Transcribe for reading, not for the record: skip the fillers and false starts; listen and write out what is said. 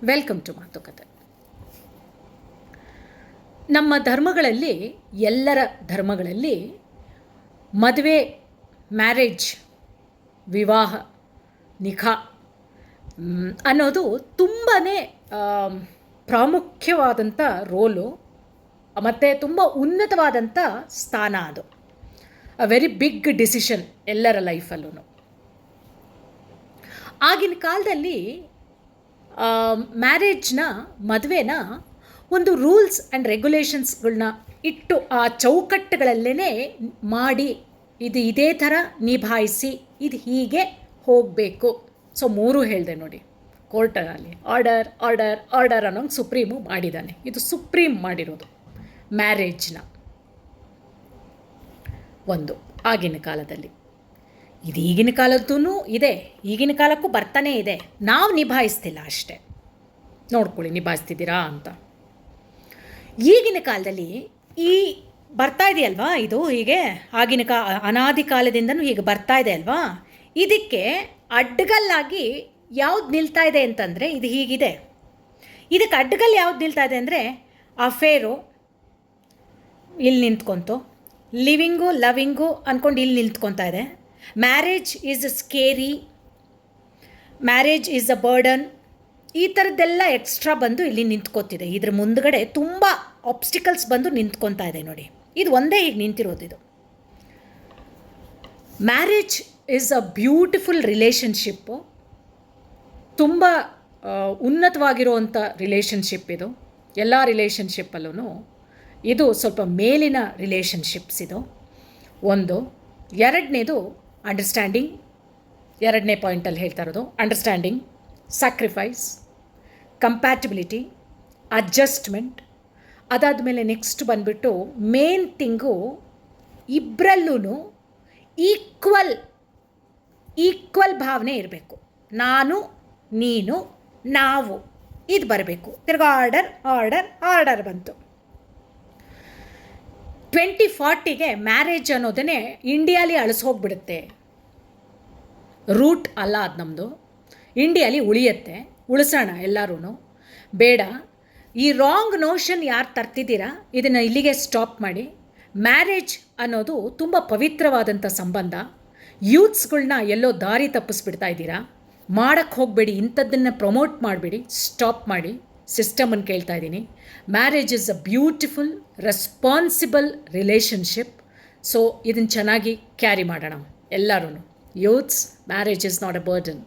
Welcome to ಮಾತುಕತೆ. ನಮ್ಮ ಧರ್ಮಗಳಲ್ಲಿ, ಎಲ್ಲರ ಧರ್ಮಗಳಲ್ಲಿ ಮದುವೆ, ಮ್ಯಾರೇಜ್, ವಿವಾಹ, ನಿಖಾ ಅನ್ನೋದು ತುಂಬಾ ಪ್ರಾಮುಖ್ಯವಾದಂಥ ರೋಲು ಮತ್ತು ತುಂಬ ಉನ್ನತವಾದಂಥ ಸ್ಥಾನ. ಅದು ಅ ವೆರಿ ಬಿಗ್ ಡಿಸಿಷನ್ ಎಲ್ಲರ ಲೈಫಲ್ಲೂ. ಆಗಿನ ಕಾಲದಲ್ಲಿ ಮ್ಯಾರೇಜ್ನ, ಮದುವೆನ ಒಂದು ರೂಲ್ಸ್ ಆ್ಯಂಡ್ ರೆಗ್ಯುಲೇಷನ್ಸ್ಗಳನ್ನ ಇಟ್ಟು ಆ ಚೌಕಟ್ಟುಗಳಲ್ಲೇ ಮಾಡಿ, ಇದು ಇದೇ ಥರ ನಿಭಾಯಿಸಿ, ಇದು ಹೀಗೆ ಹೋಗಬೇಕು. ಸೊ 3 ಹೇಳಿದೆ ನೋಡಿ, ಕೋರ್ಟಲ್ಲಿ ಆರ್ಡರ್ ಆರ್ಡರ್ ಆರ್ಡರ್ ಅನ್ನೋಂಗೆ ಸುಪ್ರೀಮು ಮಾಡಿದ್ದಾನೆ. ಇದು ಸುಪ್ರೀಂ ಮಾಡಿರೋದು ಮ್ಯಾರೇಜ್ನ. ಒಂದು ಆಗಿನ ಕಾಲದಲ್ಲಿ. ಇದು ಈಗಿನ ಕಾಲದ್ದೂ ಇದೆ, ಈಗಿನ ಕಾಲಕ್ಕೂ ಬರ್ತಾನೇ ಇದೆ. ನಾವು ನಿಭಾಯಿಸ್ತಿಲ್ಲ ಅಷ್ಟೇ. ನೋಡ್ಕೊಳ್ಳಿ ನಿಭಾಯಿಸ್ತಿದ್ದೀರಾ ಅಂತ. ಈಗಿನ ಕಾಲದಲ್ಲಿ ಈ ಬರ್ತಾ ಇದೆಯಲ್ವಾ, ಇದು ಹೀಗೆ ಅನಾದಿ ಕಾಲದಿಂದನೂ ಹೀಗೆ ಬರ್ತಾ ಇದೆ ಅಲ್ವಾ. ಇದಕ್ಕೆ ಅಡ್ಡಗಲ್ಲಾಗಿ ಯಾವ್ದು ನಿಲ್ತಾ ಇದೆ ಅಂತಂದರೆ, ಇದು ಹೀಗಿದೆ. ಇದಕ್ಕೆ ಅಡ್ಡಗಲ್ಲು ಯಾವ್ದು ನಿಲ್ತಾ ಇದೆ ಅಂದರೆ, ಅಫೇರು ಇಲ್ಲಿ ನಿಂತ್ಕೊಂತು, ಲಿವಿಂಗು ಲವಿಂಗು ಅಂದ್ಕೊಂಡು ಇಲ್ಲಿ ನಿಂತ್ಕೊತಾ ಇದೆ. Marriage is scary, marriage is a burden, ಈ ಥರದ್ದೆಲ್ಲ ಎಕ್ಸ್ಟ್ರಾ ಬಂದು ಇಲ್ಲಿ ನಿಂತ್ಕೋತಿದೆ. ಇದ್ರ ಮುಂದ್ಗಡೆ ತುಂಬ ಆಬ್ಸ್ಟಿಕಲ್ಸ್ ಬಂದು ನಿಂತ್ಕೊತಾ ಇದೆ ನೋಡಿ. ಇದು ಒಂದೇ ಈಗ ನಿಂತಿರೋದು. ಇದು marriage is a beautiful relationship, ತುಂಬ ಉನ್ನತವಾಗಿರುವಂಥ ರಿಲೇಷನ್ಶಿಪ್ ಇದು. ಎಲ್ಲ ರಿಲೇಷನ್ಶಿಪ್ಪಲ್ಲೂ ಇದು ಸ್ವಲ್ಪ ಮೇಲಿನ ರಿಲೇಷನ್ಶಿಪ್ಸ್ ಇದು. ಒಂದು. ಎರಡನೇದು ಅಂಡರ್ಸ್ಟ್ಯಾಂಡಿಂಗ್. ಎರಡನೇ ಪಾಯಿಂಟಲ್ಲಿ ಹೇಳ್ತಾ ಇರೋದು ಅಂಡರ್ಸ್ಟ್ಯಾಂಡಿಂಗ್, ಸ್ಯಾಕ್ರಿಫೈಸ್, ಕಂಪ್ಯಾಟಿಬಿಲಿಟಿ, ಅಡ್ಜಸ್ಟ್ಮೆಂಟ್. ಅದಾದಮೇಲೆ ನೆಕ್ಸ್ಟ್ ಬಂದುಬಿಟ್ಟು ಮೇನ್ ಥಿಂಗು, ಇಬ್ಬರಲ್ಲೂ ಈಕ್ವಲ್ ಭಾವನೆ ಇರಬೇಕು. ನಾನು, ನೀನು, ನಾವು, ಇದು ಬರಬೇಕು. ತಿರ್ಗಾ ಆರ್ಡರ್ ಆರ್ಡರ್ ಆರ್ಡರ್ ಬಂತು. 2040ಗೆ ಮ್ಯಾರೇಜ್ ಅನ್ನೋದನ್ನೇ ಇಂಡಿಯಾಲಿ ಅಳಿಸೋಗ್ಬಿಡುತ್ತೆ. ರೂಟ್ ಅಲ್ಲ ಅದು ನಮ್ಮದು, ಇಂಡಿಯಾಲಿ ಉಳಿಯುತ್ತೆ. ಉಳಿಸೋಣ ಎಲ್ಲರೂ. ಬೇಡ, ಈ ರಾಂಗ್ ನೋಷನ್ ಯಾರು ತರ್ತಿದ್ದೀರಾ ಇದನ್ನು ಇಲ್ಲಿಗೆ ಸ್ಟಾಪ್ ಮಾಡಿ. ಮ್ಯಾರೇಜ್ ಅನ್ನೋದು ತುಂಬ ಪವಿತ್ರವಾದಂಥ ಸಂಬಂಧ. ಯೂತ್ಸ್ಗಳನ್ನ ಎಲ್ಲೋ ದಾರಿ ತಪ್ಪಿಸ್ಬಿಡ್ತಾ ಇದ್ದೀರಾ. ಮಾಡೋಕ್ಕೆ ಹೋಗಬೇಡಿ, ಇಂಥದ್ದನ್ನು ಪ್ರಮೋಟ್ ಮಾಡಬೇಡಿ, ಸ್ಟಾಪ್ ಮಾಡಿ. ಸಿಸ್ಟಮನ್ನು ಕೇಳ್ತಾ ಇದ್ದೀನಿ. Marriage is a beautiful responsible relationship. So ಇದನ್ನು ಚೆನ್ನಾಗಿ ಕ್ಯಾರಿ ಮಾಡೋಣ ಎಲ್ಲರೂ. Youths, marriage is not a burden.